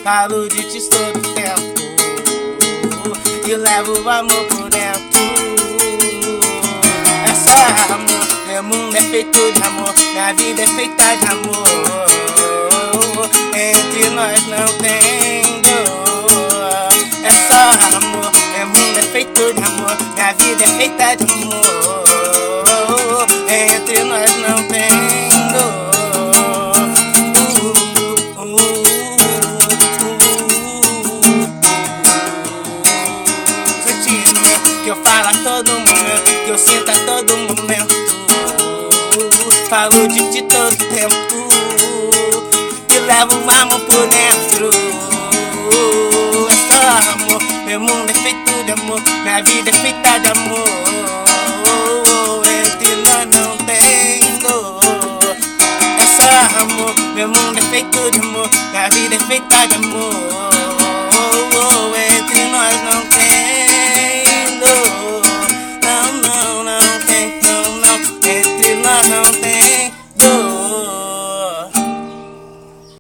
Falo de ti todo tempo e levo o amor por dentro. É só amor, meu mundo é feito de amor, minha vida é feita de amor. Entre nós não tem dor. É só amor, meu mundo é feito de amor, minha vida é feita de amor. Entre nós não tem dor. Que eu falo a todo momento, que eu sinto a todo momento. Falo de ti todo tempo e levo o amor por dentro. É só amor, meu mundo é feito de amor, minha vida é feita de amor. Entre nós não tem dor. É só amor, meu mundo é feito de amor, minha vida é feita de amor.